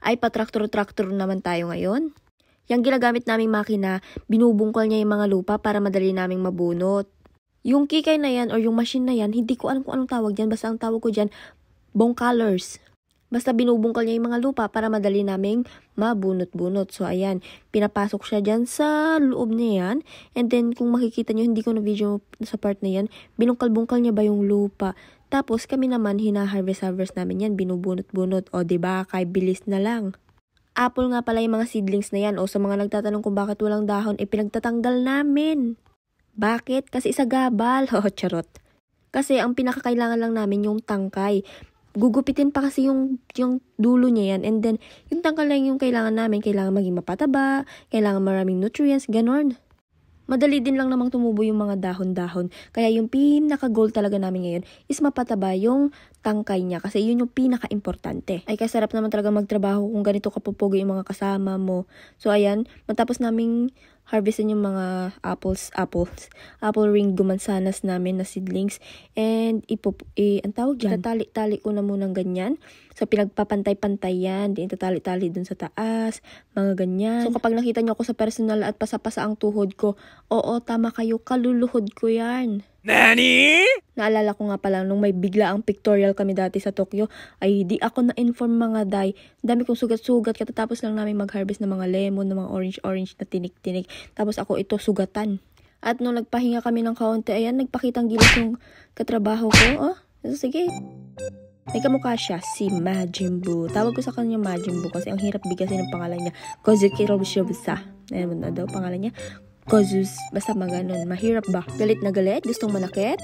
Ay, patraktor-traktor naman tayo ngayon. Yung ginagamit naming makina, binubungkol niya yung mga lupa para madali naming mabunot. Yung kikay na yan or yung machine na yan, hindi ko alam kung anong tawag dyan. Basta ang tawag ko dyan, bongkalers. Basta binubungkol niya yung mga lupa para madali naming mabunot-bunot. So, ayan, pinapasok siya dyan sa loob niya yan. And then, kung makikita nyo, hindi ko na video sa part na yan, binungkal-bungkal niya ba yung lupa. Tapos, kami naman, hina-harvest namin yan, binubunot-bunot. O, diba, kay bilis na lang. Apple nga pala yung mga seedlings na yan. O sa mga nagtatanong kung bakit walang dahon, pinagtatanggal namin. Bakit? Kasi sa gabal. Oh, charot. Kasi ang pinakakailangan lang namin yung tangkay. Gugupitin pa kasi yung dulo niya yan. And then, yung tangkay lang yung kailangan namin. Kailangan maging mapataba, kailangan maraming nutrients, ganon. Madali din lang namang tumubo yung mga dahon-dahon. Kaya yung pinaka-goal talaga namin ngayon is mapataba yung tangkay niya. Kasi yun yung pinaka-importante. Ay, kasarap naman talaga magtrabaho kung ganito kapupugi yung mga kasama mo. So, ayan, matapos naming harvestin yung mga apple ring gumansanas namin na seedlings. And, ang tawag dyan, tatali-tali ko na munang ganyan. So, pinagpapantay-pantay yan. Di tatali-tali dun sa taas. Mga ganyan. So, kapag nakita nyo ako sa personal at pasa-pasa ang tuhod ko, oo, tama kayo, kaluluhod ko yan. Nani? Naalala ko nga pala nung may bigla ang pictorial kami dati sa Tokyo, ay di ako na-inform mga day. Dami kong sugat-sugat, katatapos lang namin mag-harvest ng mga lemon, ng mga orange-orange na tinik-tinik. Tapos ako ito sugatan. At nung nagpahinga kami ng kaunti, ayan, nagpakitang gilas yung katrabaho ko. Oh, sige. May kamukha siya, si Majin Buu. Tawag ko sa kanya Majin Buu kasi ang hirap bigasin ng pangalan niya. Kozuki Robusha. Ayan na daw pangalan niya. Kozus, basta maganon. Mahirap ba? Galit na galit? Gustong manakit?